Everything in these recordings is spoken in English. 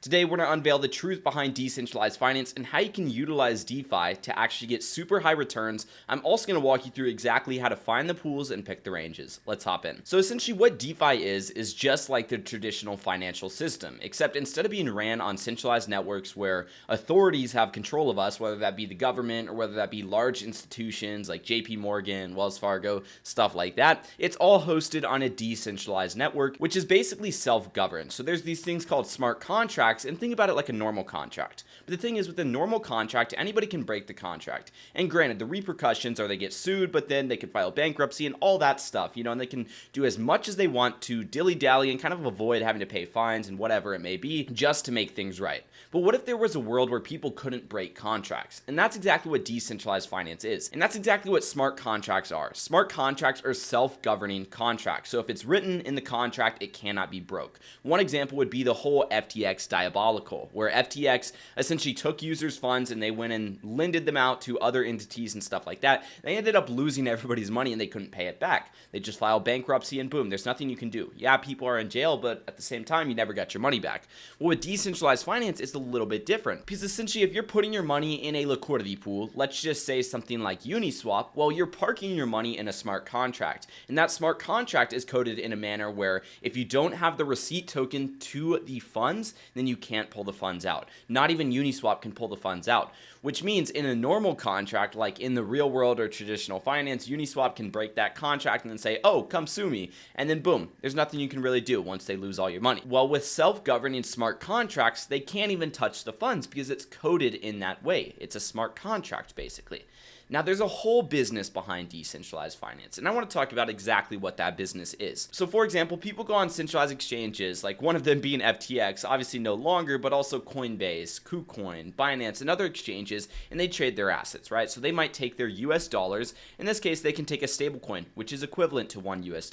Today, we're going to unveil the truth behind decentralized finance and how you can utilize DeFi to actually get super high returns. I'm also going to walk you through exactly how to find the pools and pick the ranges. Let's hop in. So essentially what DeFi is just like the traditional financial system, except instead of being ran on centralized networks where authorities have control of us, whether that be the government or whether that be large institutions like JP Morgan, Wells Fargo, stuff like that, it's all hosted on a decentralized network, which is basically self-governed. So there's these things called smart contracts, and think about it like a normal contract. But the thing is, with a normal contract, anybody can break the contract. And granted, the repercussions are they get sued, but then they can file bankruptcy and all that stuff, and they can do as much as they want to dilly-dally and kind of avoid having to pay fines and whatever it may be just to make things right. But what if there was a world where people couldn't break contracts? And that's exactly what decentralized finance is. And that's exactly what smart contracts are. Smart contracts are self-governing contracts. So if it's written in the contract, it cannot be broke. One example would be the whole FTX diabolical, where FTX essentially took users' funds and they went and lended them out to other entities and stuff like that. They ended up losing everybody's money and they couldn't pay it back. They just filed bankruptcy and boom, there's nothing you can do. Yeah, people are in jail, but at the same time, you never got your money back. Well, with decentralized finance, it's a little bit different, because essentially if you're putting your money in a liquidity pool, let's just say something like Uniswap, well, you're parking your money in a smart contract, and that smart contract is coded in a manner where if you don't have the receipt token to the funds, then you can't pull the funds out. Not even Uniswap can pull the funds out, which means in a normal contract, like in the real world or traditional finance, Uniswap can break that contract and then say, oh, come sue me, and then boom, there's nothing you can really do once they lose all your money. Well, with self-governing smart contracts, they can't even touch the funds because it's coded in that way. It's a smart contract, basically. Now, there's a whole business behind decentralized finance, and I want to talk about exactly what that business is. So, for example, people go on centralized exchanges, like one of them being FTX, obviously no longer, but also Coinbase, KuCoin, Binance, and other exchanges, and they trade their assets, right? So they might take their US dollars. In this case, they can take a stablecoin, which is equivalent to $1 US,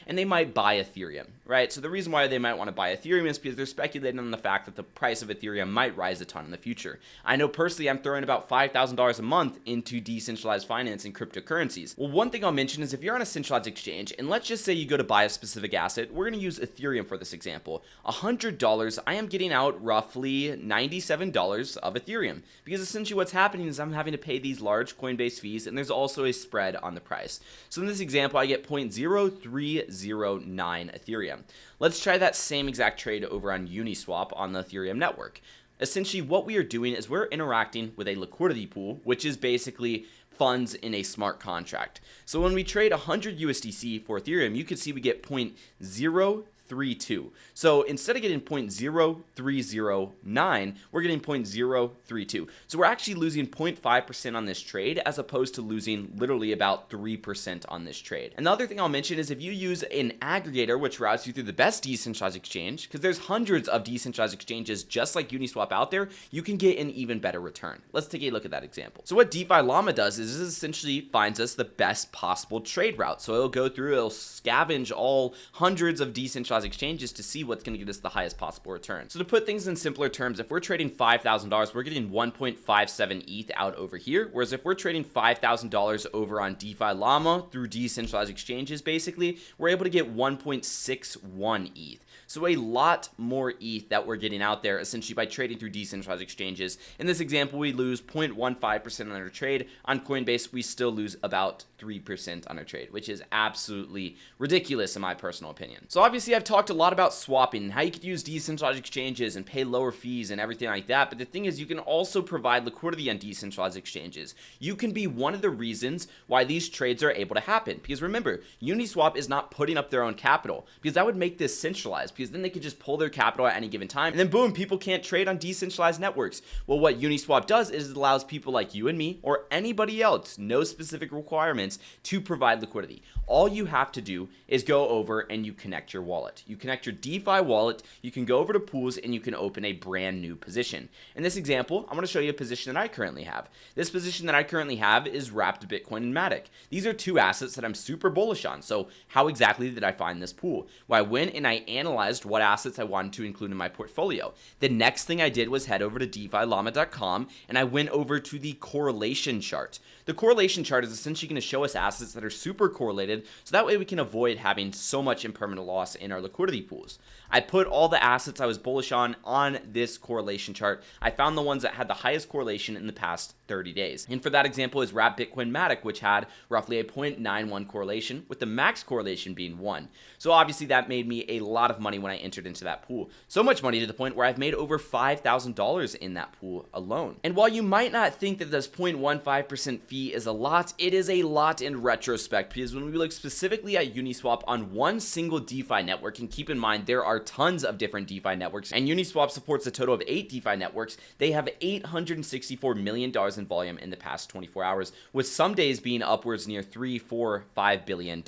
and they might buy Ethereum, right? So the reason why they might want to buy Ethereum is because they're speculating on the fact that the price of Ethereum might rise a ton in the future. I know personally I'm throwing about $5,000 a month into decentralized finance and cryptocurrencies. Well, one thing I'll mention is if you're on a centralized exchange, and let's just say you go to buy a specific asset, we're going to use Ethereum for this example. $100, I am getting out roughly $97 of Ethereum, because essentially what's happening is I'm having to pay these large Coinbase fees, and there's also a spread on the price. So in this example, I get 0.0309 Ethereum. Let's try that same exact trade over on Uniswap on the Ethereum network. Essentially, what we are doing is we're interacting with a liquidity pool, which is basically funds in a smart contract. So when we trade 100 USDC for Ethereum, you can see we get 0.032. So instead of getting 0.0309, we're getting 0.032. So we're actually losing 0.5% on this trade, as opposed to losing literally about 3% on this trade. And the other thing I'll mention is if you use an aggregator, which routes you through the best decentralized exchange, because there's hundreds of decentralized exchanges just like Uniswap out there, you can get an even better return. Let's take a look at that example. So what DeFi Llama does is it essentially finds us the best possible trade route. So it'll go through, it'll scavenge all hundreds of decentralized exchanges to see what's going to get us the highest possible return. So to put things in simpler terms, if we're trading $5,000, we're getting 1.57 ETH out over here, whereas if we're trading $5,000 over on DeFi Llama through decentralized exchanges, basically, we're able to get 1.61 ETH. So a lot more ETH that we're getting out there essentially by trading through decentralized exchanges. In this example, we lose 0.15% on our trade. On Coinbase, we still lose about 3% on our trade, which is absolutely ridiculous in my personal opinion. So obviously I've talked a lot about swapping and how you could use decentralized exchanges and pay lower fees and everything like that. But the thing is, you can also provide liquidity on decentralized exchanges. You can be one of the reasons why these trades are able to happen. Because remember, Uniswap is not putting up their own capital, because that would make this centralized, because then they could just pull their capital at any given time, and then boom, people can't trade on decentralized networks. Well, what Uniswap does is it allows people like you and me, or anybody else, no specific requirements, to provide liquidity. All you have to do is go over and you connect your wallet. You connect your DeFi wallet, you can go over to pools, and you can open a brand new position. In this example, I'm going to show you a position that I currently have. This position that I currently have is Wrapped Bitcoin and Matic. These are two assets that I'm super bullish on. So how exactly did I find this pool? Well, I went and I analyzed what assets I wanted to include in my portfolio. The next thing I did was head over to DeFiLlama.com, and I went over to the correlation chart. The correlation chart is essentially going to show us assets that are super correlated, so that way we can avoid having so much impermanent loss in our liquidity pools. I put all the assets I was bullish on this correlation chart. I found the ones that had the highest correlation in the past 30 days. And for that example is Wrap Bitcoin Matic, which had roughly a 0.91 correlation, with the max correlation being 1. So obviously that made me a lot of money when I entered into that pool. So much money to the point where I've made over $5,000 in that pool alone. And while you might not think that this 0.15% fee is a lot, it is a lot in retrospect, because when we look specifically at Uniswap on one single DeFi network, and keep in mind there are tons of different DeFi networks, and Uniswap supports a total of 8 DeFi networks, they have $864 million in volume in the past 24 hours, with some days being upwards near $3, $4, $5 billion.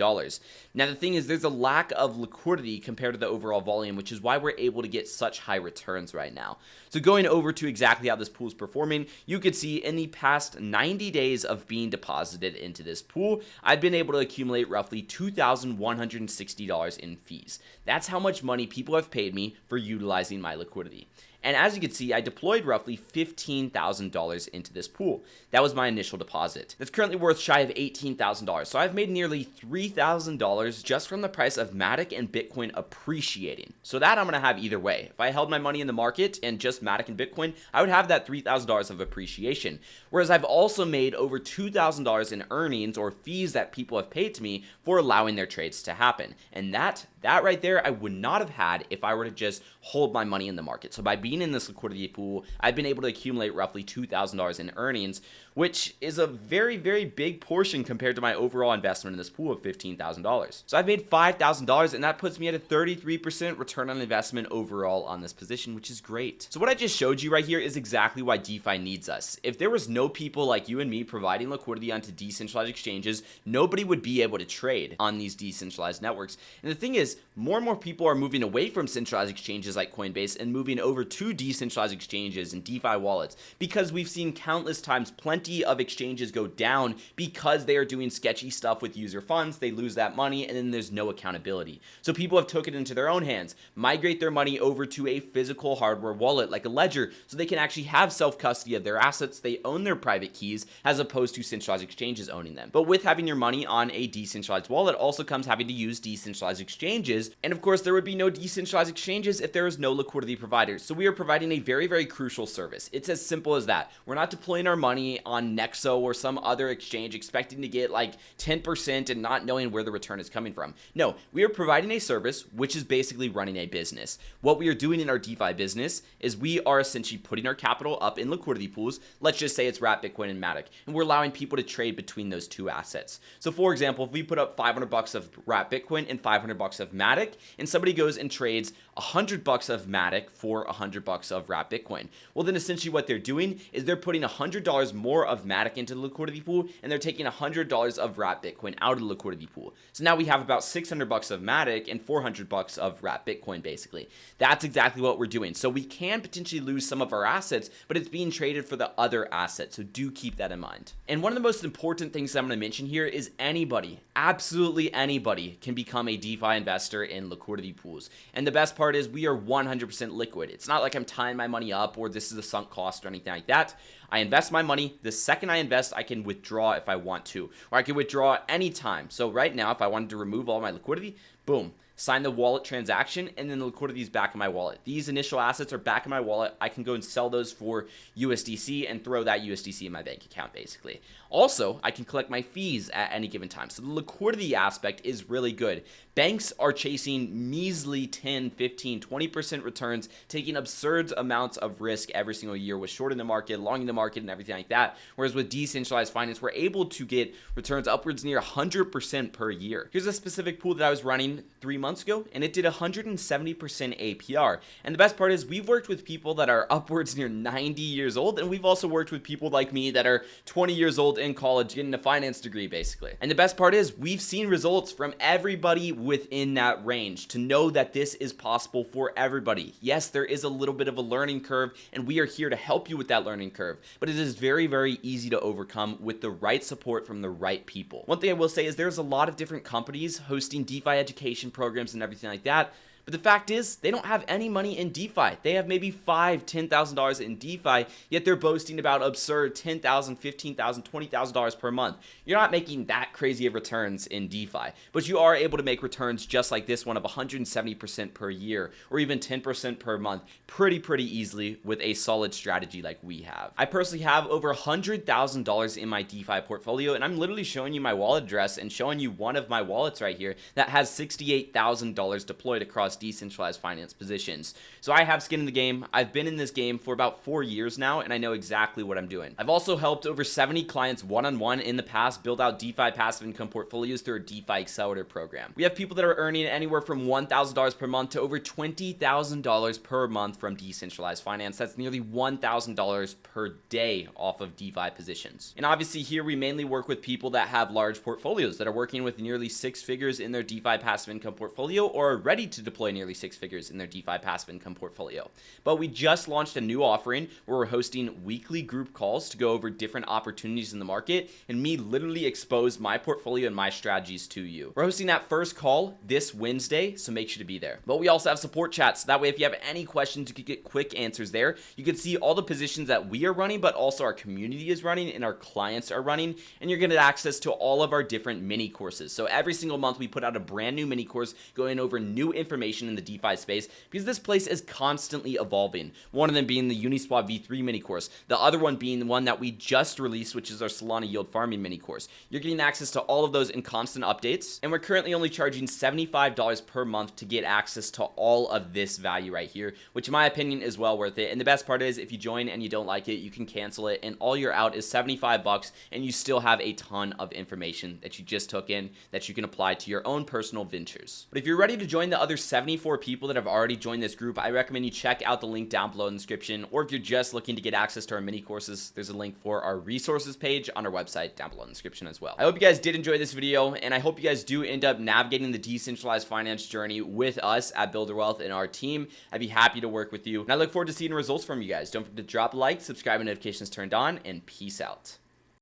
Now the thing is, there's a lack of liquidity compared to the overall volume, which is why we're able to get such high returns right now. So going over to exactly how this pool is performing, you could see in the past 90 days of being deposited into this pool, I've been able to accumulate roughly $2,160 in fees. That's how much money people have paid me for utilizing my liquidity. And as you can see, I deployed roughly $15,000 into this pool. That was my initial deposit. That's currently worth shy of $18,000. So I've made nearly $3,000 just from the price of Matic and Bitcoin appreciating. So that I'm going to have either way. If I held my money in the market and just Matic and Bitcoin, I would have that $3,000 of appreciation. Whereas I've also made over $2,000 in earnings or fees that people have paid to me for allowing their trades to happen. And that right there, I would not have had if I were to just hold my money in the market. So by being in this liquidity pool, I've been able to accumulate roughly $2,000 in earnings, which is a very, very big portion compared to my overall investment in this pool of $15,000. So I've made $5,000, and that puts me at a 33% return on investment overall on this position, which is great. So what I just showed you right here is exactly why DeFi needs us. If there was no people like you and me providing liquidity onto decentralized exchanges, nobody would be able to trade on these decentralized networks. And the thing is, more and more people are moving away from centralized exchanges like Coinbase and moving over to decentralized exchanges and DeFi wallets, because we've seen countless times plenty of exchanges go down because they are doing sketchy stuff with user funds. They lose that money, and then there's no accountability. So people have took it into their own hands, migrate their money over to a physical hardware wallet like a ledger, so they can actually have self-custody of their assets. They own their private keys as opposed to centralized exchanges owning them. But with having your money on a decentralized wallet also comes having to use decentralized exchanges, and of course there would be no decentralized exchanges if there is no liquidity providers. So we are providing a very, very crucial service. It's as simple as that. We're not deploying our money on Nexo or some other exchange expecting to get like 10% and not knowing where the return is coming from. No, we are providing a service which is basically running a business. What we are doing in our DeFi business is we are essentially putting our capital up in liquidity pools. Let's just say it's Wrap Bitcoin and Matic, and we're allowing people to trade between those two assets. So for example, if we put up $500 of Wrap Bitcoin and $500 of Matic, and somebody goes and trades $100 of Matic for $100 of Wrap Bitcoin, well then essentially what they're doing is they're putting $100 more of Matic into the liquidity pool, and they're taking $100 of Wrap Bitcoin out of the liquidity pool. So now we have about $600 of Matic and $400 of Wrap Bitcoin basically. That's exactly what we're doing. So we can potentially lose some of our assets, but it's being traded for the other assets. So do keep that in mind. And one of the most important things that I'm going to mention here is anybody, absolutely anybody, can become a DeFi investor in liquidity pools. And the best part is we are 100% liquid. It's not like I'm tying my money up or this is a sunk cost or anything like that. I invest my money. The second I invest, I can withdraw if I want to, or I can withdraw anytime. So right now, if I wanted to remove all my liquidity, boom, sign the wallet transaction, and then the liquidity is back in my wallet. These initial assets are back in my wallet. I can go and sell those for USDC and throw that USDC in my bank account, basically. Also, I can collect my fees at any given time. So the liquidity aspect is really good. Banks are chasing measly 10, 15, 20% returns, taking absurd amounts of risk every single year with shorting the market, longing the market, and everything like that. Whereas with decentralized finance, we're able to get returns upwards near 100% per year. Here's a specific pool that I was running 3 months ago, and it did 170% APR. And the best part is we've worked with people that are upwards near 90 years old, and we've also worked with people like me that are 20 years old in college getting a finance degree, basically. And the best part is we've seen results from everybody within that range to know that this is possible for everybody. Yes, there is a little bit of a learning curve, and we are here to help you with that learning curve, but it is very, very easy to overcome with the right support from the right people. One thing I will say is there's a lot of different companies hosting DeFi education programs and everything like that. But the fact is, they don't have any money in DeFi. They have maybe $5,000, $10,000 in DeFi, yet they're boasting about absurd $10,000, $15,000, $20,000 per month. You're not making that crazy of returns in DeFi, but you are able to make returns just like this one of 170% per year, or even 10% per month, pretty easily with a solid strategy like we have. I personally have over $100,000 in my DeFi portfolio, and I'm literally showing you my wallet address and showing you one of my wallets right here that has $68,000 deployed across decentralized finance positions. So I have skin in the game. I've been in this game for about 4 years now, and I know exactly what I'm doing. I've also helped over 70 clients one-on-one in the past build out DeFi passive income portfolios through our DeFi Accelerator program. We have people that are earning anywhere from $1,000 per month to over $20,000 per month from decentralized finance. That's nearly $1,000 per day off of DeFi positions. And obviously here we mainly work with people that have large portfolios that are working with nearly 6 figures in their DeFi passive income portfolio, or are ready to deploy nearly 6 figures in their DeFi passive income portfolio. But we just launched a new offering where we're hosting weekly group calls to go over different opportunities in the market and me literally expose my portfolio and my strategies to you. We're hosting that first call this Wednesday, so make sure to be there. But we also have support chats, so that way if you have any questions, you can get quick answers there. You can see all the positions that we are running, but also our community is running and our clients are running, and you're going to get access to all of our different mini courses. So every single month we put out a brand new mini course going over new information in the DeFi space, because this place is constantly evolving. One of them being the Uniswap V3 mini course, the other one being the one that we just released, which is our Solana yield farming mini course. You're getting access to all of those in constant updates, and we're currently only charging $75 per month to get access to all of this value right here, which in my opinion is well worth it. And the best part is, if you join and you don't like it, you can cancel it, and all you're out is $75, and you still have a ton of information that you just took in that you can apply to your own personal ventures. But if you're ready to join the other 74 people that have already joined this group, I recommend you check out the link down below in the description, or if you're just looking to get access to our mini courses, there's a link for our resources page on our website down below in the description as well. I hope you guys did enjoy this video, and I hope you guys do end up navigating the decentralized finance journey with us at Builder Wealth and our team. I'd be happy to work with you, and I look forward to seeing results from you guys. Don't forget to drop a like, subscribe, and notifications turned on, and peace out.